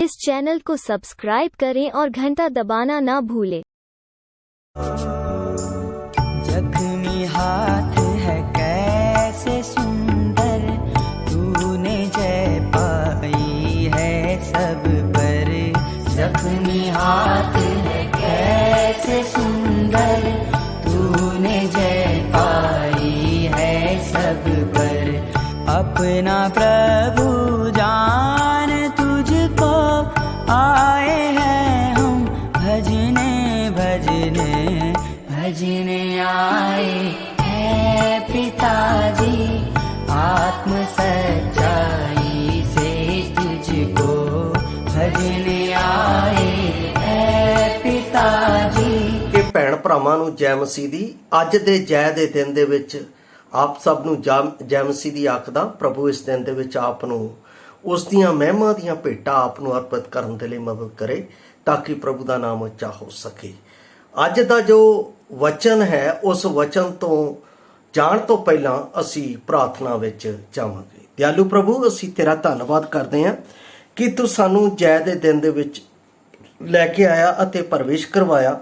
इस चैनल को सब्सक्राइब करें और घंटा दबाना ना भूलें। जख्मी हाथ है कैसे सुंदर, तूने जय पाई है सब पर। जख्मी हाथ है कैसे सुंदर, तूने जय पाई है सब पर। अपना प्रभु जान तुझको आए हैं हम, भजने भजने भजने आए हैं पिताजी। आत्म सच्चाई से तुझको भजने आए हैं पिताजी। कि भैन भरावां नूं जय मसीह दी। अज दे जय दे दिन दे विच आप सब नूं जय मसीह दी आखदा। प्रभु इस दिन दे विच आप नूं उस दियां महिमा दियां भेटां आप नूं अर्पित करन दे लई मदद करे ताकि प्रभु दा नाम उच्चा हो सके। अज दा जो वचन है उस वचन तो जाण तो पहलां असीं प्रार्थना विच जावांगे। दयालु प्रभु, असीं तेरा धन्नवाद करदे हां कि तू सानूं जय दे दिन दे विच लैके आया अते प्रवेश करवाया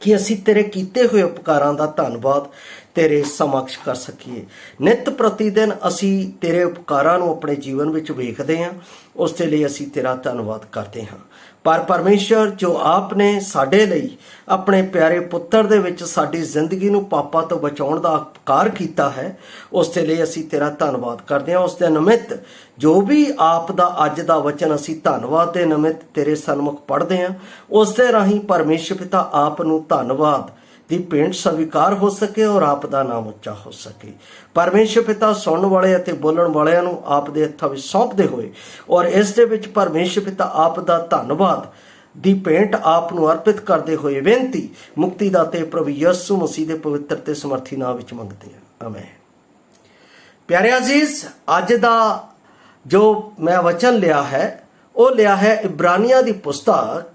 कि असीं तेरे कीते हुए उपकारां दा धन्नवाद तेरे समक्ष कर सकीए। नित प्रतिदिन असीं तेरे उपकारां नूं अपने जीवन विच वेखदे हां, उस दे लई असीं तेरा धन्नवाद करदे हां। पर परमेश्वर, जो आपने साडे लई अपने प्यारे पुੱਤਰ दे विच साडी जिंदगी नूं पापां तो बचाउण दा उपकार कीता है, उस दे लई असीं तेरा धन्नवाद करदे हां। उस दे निमित्त जो भी आप दा अज दा वचन असीं धन्नवाद दे निमित्त तेरे सन्मुख पढ़दे हां, उस दे राहीं परमेश्वर पिता आप नूं धन्नवाद दी भेंट स्वीकार हो सके और आप दा नाम उच्चा हो सके। परमेश्वर पिता, सुनने वाले अते बोलण वालियां नूं आप दे हत्थां विच सौंपदे होए और इस दे विच परमेश्वर पिता आप दा धन्नवाद दी भेंट आप नूं अर्पित करदे होए बेनती मुक्तिदाते प्रभु यीशु मसीह दे पवित्र ते समर्थी नाम विच मंगदे हां, आमीन। प्यारे अजीज, अज दा जो मैं वचन लिया है वो लिया है इब्रानियां दी पुस्तक,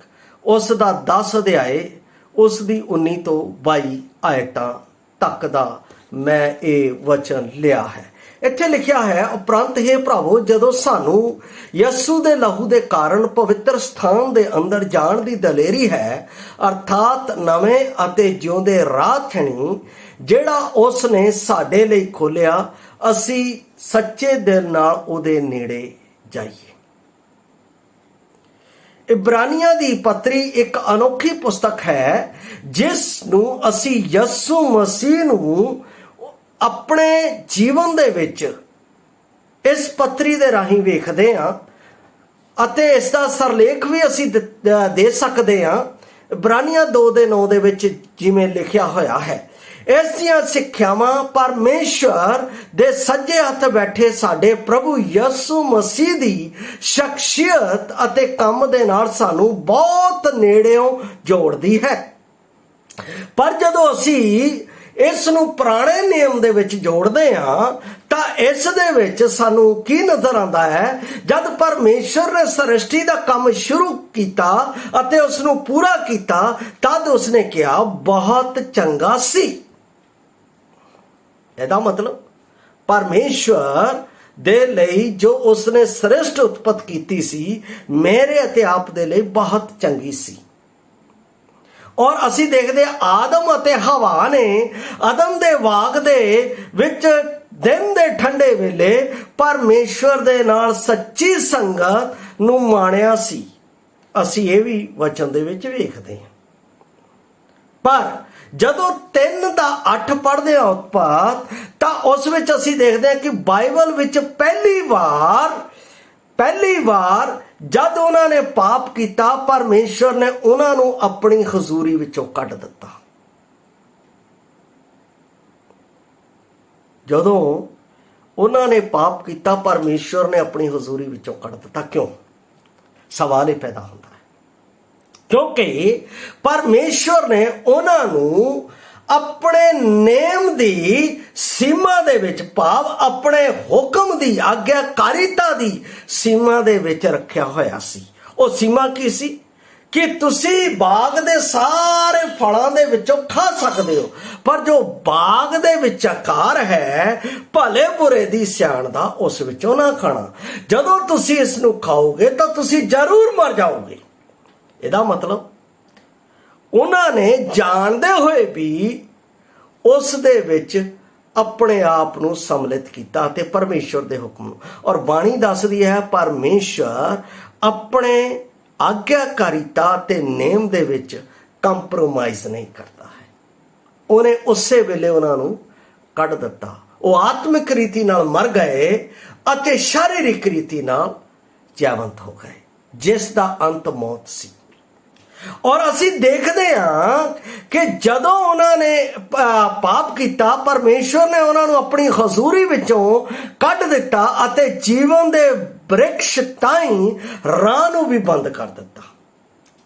उस दा 10 अध्याय उस दी 19 तो 22 आयतां तक दा मैं ये वचन लिया है। इत्थे लिखिया है, उपरंत हे भरावो, जदों सानू यसू दे लहू दे कारण पवित्र स्थान दे अंदर जाण दी दलेरी है, अर्थात नवें अते जिउंदे राह छणी जिहड़ा उसने साडे लई खोलिया, असी सच्चे दिल नाल उहदे नेड़े जाइए। इब्रानियां दी पत्री एक अनोखी पुस्तक है जिस नूं असी यसू मसीह नूं अपने जीवन दे विच इस पत्री दे राहीं वेखदे हां अते इस दा सरलेख भी असी दे सकदे हां। इब्रानियां 2:9 दे विच जिवें लिखिया होया है, इस दियां सिक्ख्यावां परमेश्वर दे सज्जे हत्थ बैठे साडे प्रभु यसू मसीह दी शख्सियत अते काम दे नाल सानू बहुत नेड़ेों जोड़दी है। पर जदों असी इस नूं पुराने नियम दे विच जोड़दे हां तां इस दे विच सानू की नजर आंदा है, जद परमेश्वर ने सृष्टि दा काम शुरू कीता अते उस नूं पूरा कीता तद उसने कहा बहुत चंगा सी। ਇਹਦਾ मतलब परमेश्वर दे लई जो उसने श्रेष्ठ उत्पत्ति कीती सी मेरे अते आप दे लई बहुत चंगी सी। और असी देखदे आदम अते हवा ने अदम दे वाग दे विच दिन दे ठंडे वेले परमेश्वर दे नाल सच्ची संगत नूं माणिया सी। असी ये भी वचन दे विच वेखदे हां। पर जदों 3:8 पढ़दे हां उत्पत्ति, तां उस विच असी देखदे हां कि बाइबल विच पहली वार जद उन्होंने पाप किया परमेश्वर ने उन्होंने अपनी हजूरी विचों कढ दिता। जदों उन्होंने पाप किया परमेश्वर ने अपनी हजूरी विचों कढ दिता। क्यों? सवाल ही पैदा होता है, क्योंकि परमेश्वर ने उन्होंने अपने नेम दी सीमा दे विच भाव अपने हुक्म दी आग्याकारिता दी सीमा दे विच रखिया होया सी। वो सीमा की सी ਕਿ ਤੁਸੀਂ ਬਾਗ ਦੇ ਸਾਰੇ ਫਲਾਂ ਦੇ ਵਿੱਚੋਂ ਖਾ ਸਕਦੇ ਹੋ, ਪਰ ਜੋ ਬਾਗ ਦੇ ਵਿੱਚ ਆਕਾਰ ਹੈ ਭਲੇ ਬੁਰੇ ਦੀ ਸਿਆਣ ਦਾ, ਉਸ ਵਿੱਚੋਂ ਨਾ ਖਾਣਾ। ਜਦੋਂ ਤੁਸੀਂ ਇਸ ਨੂੰ ਖਾਓਗੇ ਤਾਂ ਤੁਸੀਂ ਜ਼ਰੂਰ ਮਰ ਜਾਓਗੇ। ਇਹਦਾ ਮਤਲਬ ਉਹਨਾਂ ਨੇ ਜਾਣਦੇ ਹੋਏ ਵੀ ਉਸ ਦੇ ਵਿੱਚ ਆਪਣੇ ਆਪ ਨੂੰ ਸੰਮਿਲਿਤ ਕੀਤਾ ਤੇ ਪਰਮੇਸ਼ਵਰ ਦੇ ਹੁਕਮ ਨੂੰ। ਔਰ ਬਾਣੀ ਦੱਸਦੀ ਹੈ ਪਰਮੇਸ਼ਵਰ ਆਪਣੇ ਆਗਿਆਕਾਰੀਤਾ ਤੇ ਨੇਮ ਦੇ ਵਿੱਚ ਕੰਪਰੋਮਾਈਜ਼ ਨਹੀਂ ਕਰਦਾ ਹੈ। ਉਹਨੇ ਉਸੇ ਵੇਲੇ ਉਹਨਾਂ ਨੂੰ ਕੱਢ ਦਿੱਤਾ। ਉਹ ਆਤਮਿਕ ਰੀਤੀ ਨਾਲ ਮਰ ਗਏ ਅਤੇ ਸ਼ਾਰੀਰਿਕ ਰੀਤੀ ਨਾਲ ਜੀਵੰਤ ਹੋ ਗਏ, ਜਿਸ ਦਾ ਅੰਤ ਮੌਤ ਸੀ। ਔਰ ਅਸੀਂ ਦੇਖਦੇ ਹਾਂ ਕਿ ਜਦੋਂ ਉਹਨਾਂ ਨੇ ਪਾਪ ਕੀਤਾ, ਪਰਮੇਸ਼ਵਰ ਨੇ ਉਹਨਾਂ ਨੂੰ ਆਪਣੀ ਹਜ਼ੂਰੀ ਵਿੱਚੋਂ ਕੱਢ ਦਿੱਤਾ ਅਤੇ ਜੀਵਨ ਦੇ ਬ੍ਰਿਕਸ਼ ਤਾਈਂ ਰਾਹ ਨੂੰ ਵੀ ਬੰਦ ਕਰ ਦਿੱਤਾ।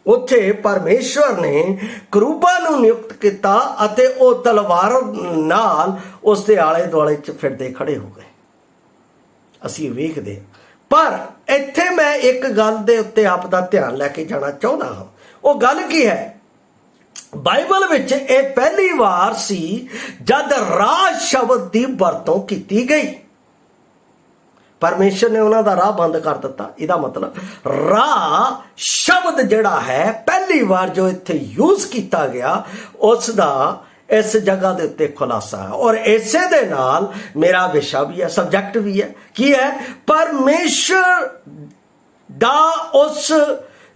ਉੱਥੇ ਪਰਮੇਸ਼ਵਰ ਨੇ ਕਰੂਬਾਂ ਨੂੰ ਨਿਯੁਕਤ ਕੀਤਾ ਅਤੇ ਉਹ ਤਲਵਾਰ ਨਾਲ ਉਸ ਦੇ ਆਲੇ ਦੁਆਲੇ 'ਚ ਫਿਰਦੇ ਖੜੇ ਹੋ ਗਏ। ਅਸੀਂ ਵੇਖਦੇ ਹਾਂ। ਪਰ ਇੱਥੇ ਮੈਂ ਇੱਕ ਗੱਲ ਦੇ ਉੱਤੇ ਆਪ ਦਾ ਧਿਆਨ ਲੈ ਕੇ ਜਾਣਾ ਚਾਹੁੰਦਾ ਹਾਂ। ਉਹ ਗੱਲ ਕੀ ਹੈ? ਬਾਈਬਲ ਵਿੱਚ ਇਹ ਪਹਿਲੀ ਵਾਰ ਸੀ ਜਦ ਰਾਹ ਸ਼ਬਦ ਦੀ ਵਰਤੋਂ ਕੀਤੀ ਗਈ। ਪਰਮੇਸ਼ਰ ਨੇ ਉਹਨਾਂ ਦਾ ਰਾਹ ਬੰਦ ਕਰ ਦਿੱਤਾ। ਇਹਦਾ ਮਤਲਬ ਰਾਹ ਸ਼ਬਦ ਜਿਹੜਾ ਹੈ ਪਹਿਲੀ ਵਾਰ ਜੋ ਇੱਥੇ ਯੂਜ਼ ਕੀਤਾ ਗਿਆ, ਉਸ ਦਾ ਇਸ ਜਗ੍ਹਾ ਦੇ ਉੱਤੇ ਖੁਲਾਸਾ ਹੈ। ਔਰ ਇਸੇ ਦੇ ਨਾਲ ਮੇਰਾ ਵਿਸ਼ਾ ਵੀ ਹੈ, ਸਬਜੈਕਟ ਵੀ ਹੈ। ਕੀ ਹੈ? ਪਰਮੇਸ਼ਰ ਦਾ ਉਸ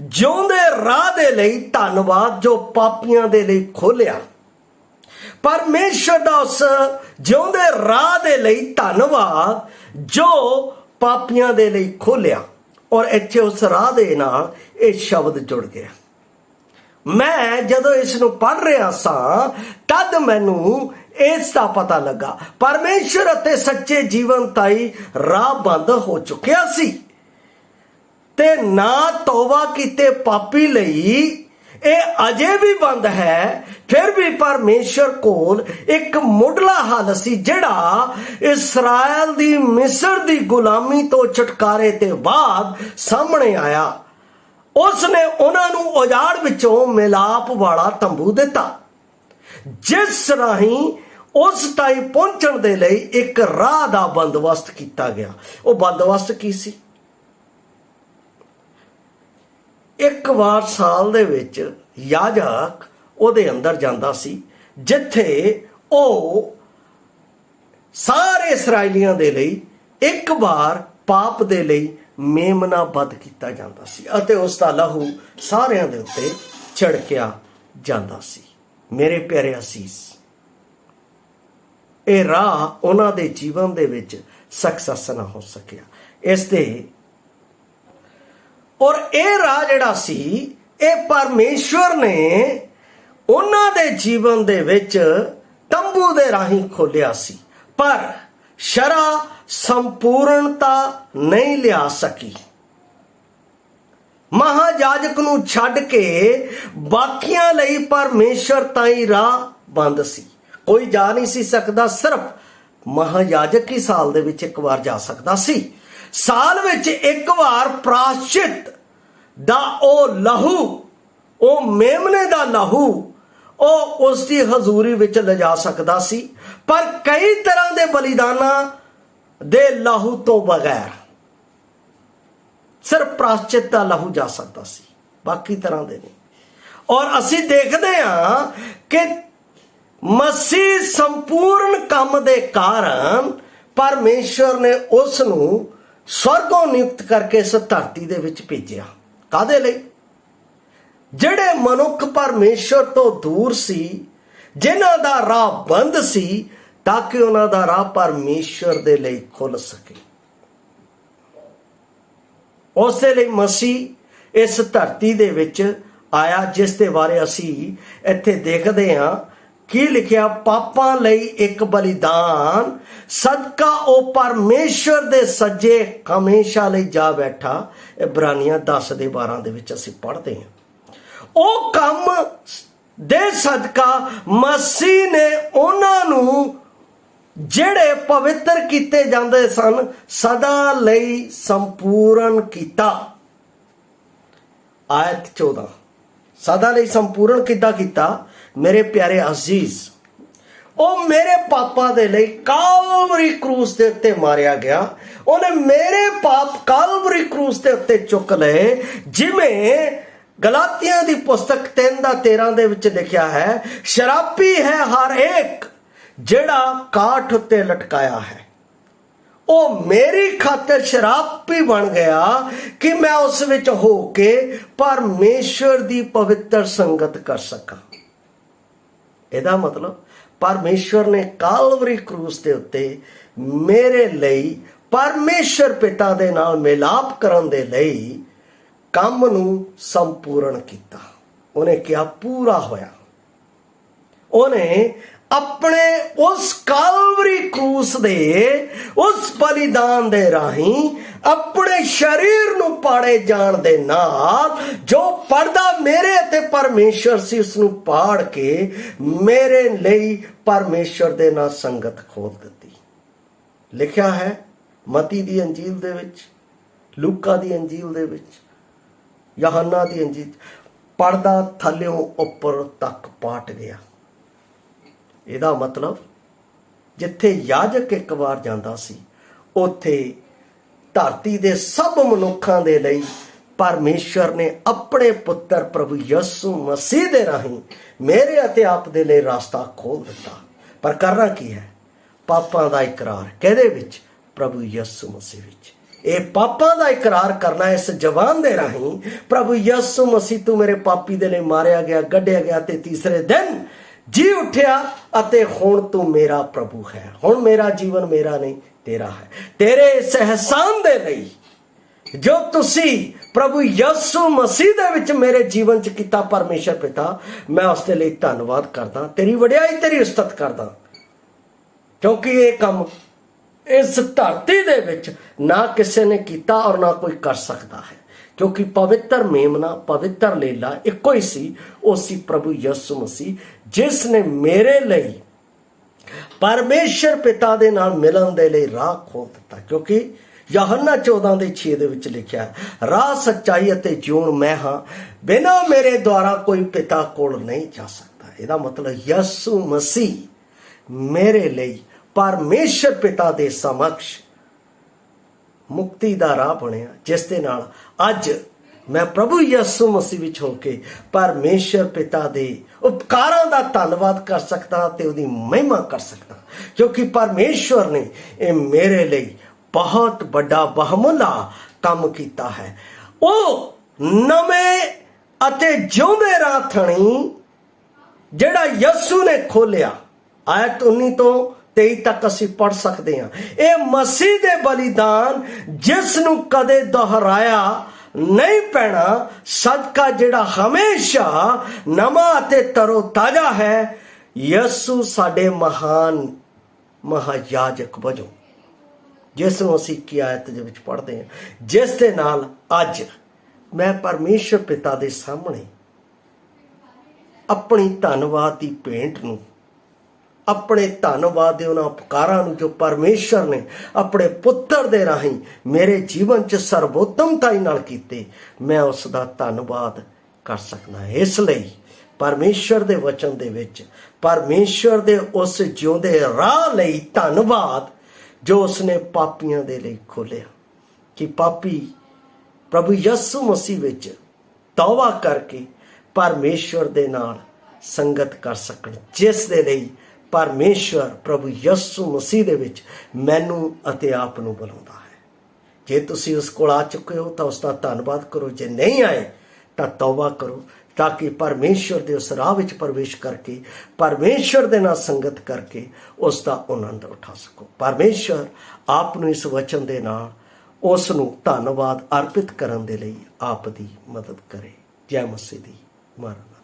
ਜਿਉਂਦੇ ਰਾਹ ਦੇ ਲਈ ਧੰਨਵਾਦ ਜੋ ਪਾਪੀਆਂ ਦੇ ਲਈ ਖੋਲਿਆ। ਪਰਮੇਸ਼ਰ ਦਾ ਉਸ ਜਿਉਂਦੇ ਰਾਹ ਦੇ ਲਈ ਧੰਨਵਾਦ ਜੋ ਪਾਪੀਆਂ ਦੇ ਲਈ ਖੋਲਿਆ। ਔਰ ਇੱਥੇ ਉਸ ਰਾਹ ਦੇ ਨਾਲ ਇਹ ਸ਼ਬਦ ਜੁੜ ਗਿਆ। ਮੈਂ ਜਦੋਂ ਇਸ ਨੂੰ ਪੜ੍ਹ ਰਿਹਾ ਸਾਂ ਤਦ ਮੈਨੂੰ ਇਸ ਦਾ ਪਤਾ ਲੱਗਾ ਪਰਮੇਸ਼ਰ ਅਤੇ ਸੱਚੇ ਜੀਵਨ ਤਾਈ ਰਾਹ ਬੰਦ ਹੋ ਚੁੱਕਿਆ ਸੀ ਤੇ ਨਾ ਤੌਬਾ ਕੀਤੇ ਪਾਪੀ ਲਈ ਇਹ ਅਜੇ ਵੀ ਬੰਦ ਹੈ। ਫਿਰ ਵੀ ਪਰਮੇਸ਼ਰ ਕੋਲ ਇੱਕ ਮੁੱਢਲਾ ਹੱਲ ਸੀ ਜਿਹੜਾ ਇਸਰਾਇਲ ਦੀ ਮਿਸਰ ਦੀ ਗੁਲਾਮੀ ਤੋਂ ਛੁਟਕਾਰੇ ਤੇ ਬਾਅਦ ਸਾਹਮਣੇ ਆਇਆ। ਉਸ ਨੇ ਉਹਨਾਂ ਨੂੰ ਉਜਾੜ ਵਿੱਚੋਂ ਮਿਲਾਪ ਵਾਲਾ ਤੰਬੂ ਦਿੱਤਾ, ਜਿਸ ਰਾਹੀਂ ਉਸ ਤਾਈਂ ਪਹੁੰਚਣ ਦੇ ਲਈ ਇੱਕ ਰਾਹ ਦਾ ਬੰਦੋਬਸਤ ਕੀਤਾ ਗਿਆ। ਉਹ ਬੰਦੋਬਸਤ ਕੀ ਸੀ? ਇੱਕ ਵਾਰ ਸਾਲ ਦੇ ਵਿੱਚ ਯਾਜਕ ਉਹਦੇ ਅੰਦਰ ਜਾਂਦਾ ਸੀ, ਜਿੱਥੇ ਉਹ ਸਾਰੇ ਇਸਰਾਏਲੀਆਂ ਦੇ ਲਈ ਇੱਕ ਵਾਰ ਪਾਪ ਦੇ ਲਈ ਮੇਮਨਾ ਵੱਧ ਕੀਤਾ ਜਾਂਦਾ ਸੀ ਅਤੇ ਉਸ ਦਾ ਲਹੂ ਸਾਰਿਆਂ ਦੇ ਉੱਤੇ ਛਿੜਕਿਆ ਜਾਂਦਾ ਸੀ। ਮੇਰੇ ਪਿਆਰੇ ਅਸੀਸ, ਇਹ ਰਾਹ ਉਹਨਾਂ ਦੇ ਜੀਵਨ ਦੇ ਵਿੱਚ ਸਕਸੈਸ ਨਾ ਹੋ ਸਕਿਆ। ਇਸ ਦੇ ਔਰ ਇਹ ਰਾਹ ਜਿਹੜਾ ਸੀ ਇਹ ਪਰਮੇਸ਼ਵਰ ਨੇ ਉਹਨਾਂ ਦੇ ਜੀਵਨ ਦੇ ਵਿੱਚ ਤੰਬੂ ਦੇ ਰਾਹੀਂ ਖੋਲਿਆ ਸੀ, ਪਰ ਸ਼ਰ੍ਹਾ ਸੰਪੂਰਨਤਾ ਨਹੀਂ ਲਿਆ ਸਕੀ। ਮਹਾਯਾਜਕ ਨੂੰ ਛੱਡ ਕੇ ਬਾਕੀਆਂ ਲਈ ਪਰਮੇਸ਼ਰ ਤਾਈਂ ਰਾਹ ਬੰਦ ਸੀ। ਕੋਈ ਜਾ ਨਹੀਂ ਸੀ ਸਕਦਾ, ਸਿਰਫ ਮਹਾਯਾਜਕ ਹੀ ਸਾਲ ਦੇ ਵਿੱਚ ਇੱਕ ਵਾਰ ਜਾ ਸਕਦਾ ਸੀ। ਸਾਲ ਵਿੱਚ ਇੱਕ ਵਾਰ ਪ੍ਰਾਸ਼ਚਿਤ ਦਾ ਉਹ ਲਹੂ, ਉਹ ਮੇਮਨੇ ਦਾ ਲਹੂ ਉਹ ਉਸ ਦੀ ਹਜ਼ੂਰੀ ਵਿੱਚ ਲਿਜਾ ਸਕਦਾ ਸੀ, ਪਰ ਕਈ ਤਰ੍ਹਾਂ ਦੇ ਬਲੀਦਾਨਾਂ ਦੇ ਲਹੂ ਤੋਂ ਬਗੈਰ ਸਿਰਫ ਪ੍ਰਾਸ਼ਚਿਤ ਦਾ ਲਹੂ ਜਾ ਸਕਦਾ ਸੀ, ਬਾਕੀ ਤਰ੍ਹਾਂ ਦੇ ਨਹੀਂ। ਔਰ ਅਸੀਂ ਦੇਖਦੇ ਹਾਂ ਕਿ ਮਸੀਹ ਸੰਪੂਰਨ ਕੰਮ ਦੇ ਕਾਰਨ ਪਰਮੇਸ਼ਰ ਨੇ ਉਸ ਨੂੰ ਸਵਰਗੋਂ ਨਿਯੁਕਤ ਕਰਕੇ ਇਸ ਧਰਤੀ ਦੇ ਵਿੱਚ ਭੇਜਿਆ। ਕਾਹਦੇ ਲਈ? ਜਿਹੜੇ ਮਨੁੱਖ ਪਰਮੇਸ਼ਰ ਤੋਂ ਦੂਰ ਸੀ, ਜਿਨ੍ਹਾਂ ਦਾ ਰਾਹ ਬੰਦ ਸੀ, ਤਾਂ ਕਿ ਉਹਨਾਂ ਦਾ ਰਾਹ ਪਰਮੇਸ਼ਰ ਦੇ ਲਈ ਖੁੱਲ ਸਕੇ। ਉਸੇ ਲਈ ਮਸੀਹ ਇਸ ਧਰਤੀ ਦੇ ਵਿੱਚ ਆਇਆ, ਜਿਸ ਦੇ ਬਾਰੇ ਅਸੀਂ ਇੱਥੇ ਦੇਖਦੇ ਹਾਂ। ਕੀ ਲਿਖਿਆ? ਪਾਪਾਂ ਲਈ ਇੱਕ ਬਲੀਦਾਨ ਸਦਕਾ ਉਹ ਪਰਮੇਸ਼ਰ ਦੇ ਸੱਜੇ ਹਮੇਸ਼ਾ ਲਈ ਜਾ ਬੈਠਾ। ਇਬਰਾਨੀਆਂ 10:12 ਦੇ ਵਿੱਚ ਅਸੀਂ ਪੜ੍ਹਦੇ ਹਾਂ। ਉਹ ਕੰਮ ਦੇ ਸਦਕਾ ਮਸੀਹ ਨੇ ਉਹਨਾਂ ਨੂੰ ਜਿਹੜੇ ਪਵਿੱਤਰ ਕੀਤੇ ਜਾਂਦੇ ਸਨ ਸਦਾ ਲਈ ਸੰਪੂਰਨ ਕੀਤਾ। ਆਇਤ 14 सदा ਲਈ ਸੰਪੂਰਨ ਕਿੱਦਾਂ ਕੀਤਾ? ਮੇਰੇ ਪਿਆਰੇ ਅਜ਼ੀਜ਼, ਉਹ ਮੇਰੇ ਪਾਪਾਂ ਦੇ ਲਈ ਕਾਲਵਰੀ ਕਰੂਸ ਦੇ ਉੱਤੇ ਮਾਰਿਆ ਗਿਆ। ਉਹਨੇ ਮੇਰੇ ਪਾਪ ਕਾਲਵਰੀ ਕਰੂਸ ਦੇ ਉੱਤੇ ਚੁੱਕ ਲਏ। ਜਿਵੇਂ ਗਲਾਤੀਆਂ ਦੀ ਪੁਸਤਕ 3:13 ਦੇ ਵਿੱਚ ਲਿਖਿਆ ਹੈ, ਸ਼ਰਾਬੀ ਹੈ ਹਰ ਇੱਕ ਜਿਹੜਾ ਕਾਠ ਉੱਤੇ ਲਟਕਾਇਆ ਹੈ। ਉਹ ਮੇਰੀ ਖਾਤਰ ਸ਼ਰਾਬੀ ਬਣ ਗਿਆ ਕਿ ਮੈਂ ਉਸ ਵਿੱਚ ਹੋ ਕੇ ਪਰਮੇਸ਼ਵਰ ਦੀ ਪਵਿੱਤਰ ਸੰਗਤ ਕਰ ਸਕਾਂ। ਇਹਦਾ ਮਤਲਬ ਪਰਮੇਸ਼ਵਰ ਨੇ ਕਾਲਵਰੀ ਕਰੂਸ ਦੇ ਉੱਤੇ ਮੇਰੇ ਲਈ ਪਰਮੇਸ਼ਵਰ ਪਿਤਾ ਦੇ ਨਾਲ ਮਿਲਾਪ ਕਰਨ ਦੇ ਲਈ ਕੰਮ ਨੂੰ ਸੰਪੂਰਨ ਕੀਤਾ। ਉਹਨੇ ਕਿਹਾ ਪੂਰਾ ਹੋਇਆ। ਉਹਨੇ ਆਪਣੇ ਉਸ ਕਾਲਵਰੀ ਕਰੂਸ ਦੇ ਉਸ ਬਲੀਦਾਨ ਦੇ ਰਾਹੀਂ ਆਪਣੇ ਸਰੀਰ ਨੂੰ ਪਾੜੇ ਜਾਣ ਦੇ ਨਾਲ ਜੋ ਪਰਦਾ ਮੇਰੇ ਅਤੇ ਪਰਮੇਸ਼ਵਰ ਸੀ ਉਸ ਨੂੰ ਪਾੜ ਕੇ ਮੇਰੇ ਲਈ ਪਰਮੇਸ਼ਵਰ ਦੇ ਨਾਲ ਸੰਗਤ ਖੋਲ ਦਿੱਤੀ। ਲਿਖਿਆ ਹੈ ਮਤੀ ਦੀ ਅੰਜੀਲ ਦੇ ਵਿੱਚ, ਲੂਕਾ ਦੀ ਅੰਜੀਲ ਦੇ ਵਿੱਚ, ਯਹੋਨਾ ਦੀ ਅੰਜੀਲ, ਪਰਦਾ ਥੱਲਿਓਂ ਉੱਪਰ ਤੱਕ ਪਾਟ ਗਿਆ। ਇਹਦਾ ਮਤਲਬ ਜਿੱਥੇ ਯਾਜਕ ਇੱਕ ਵਾਰ ਜਾਂਦਾ ਸੀ, ਉੱਥੇ ਧਰਤੀ ਦੇ ਸਭ ਮਨੁੱਖਾਂ ਦੇ ਲਈ ਪਰਮੇਸ਼ਵਰ ਨੇ ਆਪਣੇ ਪੁੱਤਰ ਪ੍ਰਭੂ ਯਿਸੂ ਮਸੀਹ ਦੇ ਰਾਹੀਂ ਮੇਰੇ ਅਤੇ ਆਪ ਦੇ ਲਈ ਰਸਤਾ ਖੋਲ ਦਿੱਤਾ। ਪਰ ਕਰਨਾ ਕੀ ਹੈ? ਪਾਪਾਂ ਦਾ ਇਕਰਾਰ। ਕਿਹਦੇ ਵਿੱਚ? ਪ੍ਰਭੂ ਯਿਸੂ ਮਸੀਹ ਵਿੱਚ। ਇਹ ਪਾਪਾਂ ਦਾ ਇਕਰਾਰ ਕਰਨਾ ਇਸ ਜਵਾਨ ਦੇ ਰਾਹੀਂ, ਪ੍ਰਭੂ ਯਿਸੂ ਮਸੀਹ ਤੂੰ ਮੇਰੇ ਪਾਪੀ ਦੇ ਲਈ ਮਾਰਿਆ ਗਿਆ, ਗੱਡਿਆ ਗਿਆ ਤੇ ਤੀਸਰੇ ਦਿਨ ਜੀ ਉੱਠਿਆ ਅਤੇ ਹੁਣ ਤੂੰ ਮੇਰਾ ਪ੍ਰਭੂ ਹੈ। ਹੁਣ ਮੇਰਾ ਜੀਵਨ ਮੇਰਾ ਨਹੀਂ ਤੇਰਾ ਹੈ। ਤੇਰੇ ਇਸ ਅਹਿਸਾਨ ਦੇ ਲਈ ਜੋ ਤੁਸੀਂ ਪ੍ਰਭੂ ਯਿਸੂ ਮਸੀਹ ਦੇ ਵਿੱਚ ਮੇਰੇ ਜੀਵਨ 'ਚ ਕੀਤਾ ਪਰਮੇਸ਼ਰ ਪਿਤਾ, ਮੈਂ ਉਸ ਦੇ ਲਈ ਧੰਨਵਾਦ ਕਰਦਾ, ਤੇਰੀ ਵਡਿਆਈ, ਤੇਰੀ ਉਸਤਤ ਕਰਦਾ, ਕਿਉਂਕਿ ਇਹ ਕੰਮ ਇਸ ਧਰਤੀ ਦੇ ਵਿੱਚ ਨਾ ਕਿਸੇ ਨੇ ਕੀਤਾ ਔਰ ਨਾ ਕੋਈ ਕਰ ਸਕਦਾ ਹੈ। ਕਿਉਂਕਿ ਪਵਿੱਤਰ ਮੇਮਨਾ, ਪਵਿੱਤਰ ਲੀਲਾ ਇੱਕੋ ਹੀ ਸੀ। ਉਹ ਸੀ ਪ੍ਰਭੂ ਯਿਸੂ ਮਸੀਹ, ਜਿਸ ਨੇ ਮੇਰੇ ਲਈ ਪਰਮੇਸ਼ਰ ਪਿਤਾ ਦੇ ਨਾਲ ਮਿਲਣ ਦੇ ਲਈ ਰਾਹ ਖੋਲ ਦਿੱਤਾ। ਕਿਉਂਕਿ ਯਹੋਨਾ 14:6 ਦੇ ਵਿੱਚ ਲਿਖਿਆ ਹੈ, ਰਾਹ, ਸੱਚਾਈ ਅਤੇ ਜੀਵਨ ਮੈਂ ਹਾਂ, ਬਿਨਾਂ ਮੇਰੇ ਦੁਆਰਾ ਕੋਈ ਪਿਤਾ ਕੋਲ ਨਹੀਂ ਜਾ ਸਕਦਾ। ਇਹਦਾ ਮਤਲਬ ਯਿਸੂ ਮਸੀਹ ਮੇਰੇ ਲਈ ਪਰਮੇਸ਼ਰ ਪਿਤਾ ਦੇ ਸਮਕਸ਼ ਮੁਕਤੀ ਦਾ ਰਾਹ ਬਣਿਆ, ਜਿਸ ਦੇ ਨਾਲ ਅੱਜ ਮੈਂ ਪ੍ਰਭੂ ਯਿਸੂ ਮਸੀਹ ਵਿੱਚ ਹੋ ਕੇ ਪਰਮੇਸ਼ਰ ਪਿਤਾ ਦੇ ਉਪਕਾਰਾਂ ਦਾ ਧੰਨਵਾਦ ਕਰ ਸਕਦਾ ਤੇ ਉਹਦੀ ਮਹਿਮਾ ਕਰ ਸਕਦਾ। ਕਿਉਂਕਿ ਪਰਮੇਸ਼ਵਰ ਨੇ ਇਹ ਮੇਰੇ ਲਈ ਬਹੁਤ ਵੱਡਾ ਬਹੁਮੁੱਲਾ ਕੰਮ ਕੀਤਾ ਹੈ। ਉਹ ਨਵੇਂ ਅਤੇ ਜਿਉਂਦੇ ਰਾਹ ਥਣੀ ਜਿਹੜਾ ਯਿਸੂ ਨੇ ਖੋਲਿਆ, ਆਇਤ 19 ਤੋਂ 23 ਤੱਕ ਅਸੀਂ ਪੜ੍ਹ ਸਕਦੇ ਹਾਂ। ਇਹ ਮਸੀਹ ਦੇ ਬਲੀਦਾਨ ਜਿਸ ਨੂੰ ਕਦੇ ਦੁਹਰਾਇਆ ਨਹੀਂ ਪੈਣਾ, ਸਦਕਾ ਜਿਹੜਾ ਹਮੇਸ਼ਾ ਨਵਾਂ ਅਤੇ ਤਰੋ ਤਾਜ਼ਾ ਹੈ, ਯਿਸੂ ਸਾਡੇ ਮਹਾਨ ਮਹਾਯਾਜਕ ਵਜੋਂ, ਜਿਸ ਨੂੰ ਅਸੀਂ ਕੀ ਆਇਤ ਦੇ ਵਿੱਚ ਪੜ੍ਹਦੇ ਹਾਂ, ਜਿਸ ਦੇ ਨਾਲ ਅੱਜ ਮੈਂ ਪਰਮੇਸ਼ਰ ਪਿਤਾ ਦੇ ਸਾਹਮਣੇ ਆਪਣੀ ਧੰਨਵਾਦ ਦੀ ਭੇਂਟ ਨੂੰ, ਆਪਣੇ ਧੰਨਵਾਦ ਦੇ ਉਹਨਾਂ ਉਪਕਾਰਾਂ ਨੂੰ ਜੋ ਪਰਮੇਸ਼ਰ ਨੇ ਆਪਣੇ ਪੁੱਤਰ ਦੇ ਰਾਹੀਂ ਮੇਰੇ ਜੀਵਨ 'ਚ ਸਰਵੋਤਮਤਾਈ ਨਾਲ ਕੀਤੇ, ਮੈਂ ਉਸ ਦਾ ਧੰਨਵਾਦ ਕਰ ਸਕਦਾ। ਇਸ ਲਈ ਪਰਮੇਸ਼ਰ ਦੇ ਵਚਨ ਦੇ ਵਿੱਚ ਪਰਮੇਸ਼ਰ ਦੇ ਉਸ ਜਿਉਂਦੇ ਰਾਹ ਲਈ ਧੰਨਵਾਦ ਜੋ ਉਸਨੇ ਪਾਪੀਆਂ ਦੇ ਲਈ ਖੋਲਿਆ, ਕਿ ਪਾਪੀ ਪ੍ਰਭੂ ਯਿਸੂ ਮਸੀਹ ਵਿੱਚ ਤੌਬਾ ਕਰਕੇ ਪਰਮੇਸ਼ਰ ਦੇ ਨਾਲ ਸੰਗਤ ਕਰ ਸਕਣ, ਜਿਸ ਦੇ ਲਈ ਪਰਮੇਸ਼ਵਰ ਪ੍ਰਭੂ ਯਿਸੂ ਮਸੀਹ ਦੇ ਵਿੱਚ ਮੈਨੂੰ ਅਤੇ ਆਪ ਨੂੰ ਬੁਲਾਉਂਦਾ ਹੈ। ਜੇ ਤੁਸੀਂ ਉਸ ਕੋਲ ਆ ਚੁੱਕੇ ਹੋ ਤਾਂ ਉਸ ਦਾ ਧੰਨਵਾਦ ਕਰੋ, ਜੇ ਨਹੀਂ ਆਏ ਤਾਂ ਤੌਬਾ ਕਰੋ, ਤਾਂ ਕਿ ਪਰਮੇਸ਼ਵਰ ਦੇ ਉਸ ਰਾਹ ਵਿੱਚ ਪ੍ਰਵੇਸ਼ ਕਰਕੇ ਪਰਮੇਸ਼ਵਰ ਦੇ ਨਾਲ ਸੰਗਤ ਕਰਕੇ ਉਸ ਦਾ ਆਨੰਦ ਉਠਾ ਸਕੋ। ਪਰਮੇਸ਼ਵਰ ਆਪ ਨੂੰ ਇਸ ਵਚਨ ਦੇ ਨਾਲ ਉਸ ਨੂੰ ਧੰਨਵਾਦ ਅਰਪਿਤ ਕਰਨ ਦੇ ਲਈ ਆਪ ਦੀ ਮਦਦ ਕਰੇ। ਜੈ ਮਸੀਹ ਦੀ। ਮਹਾਰਾਜ।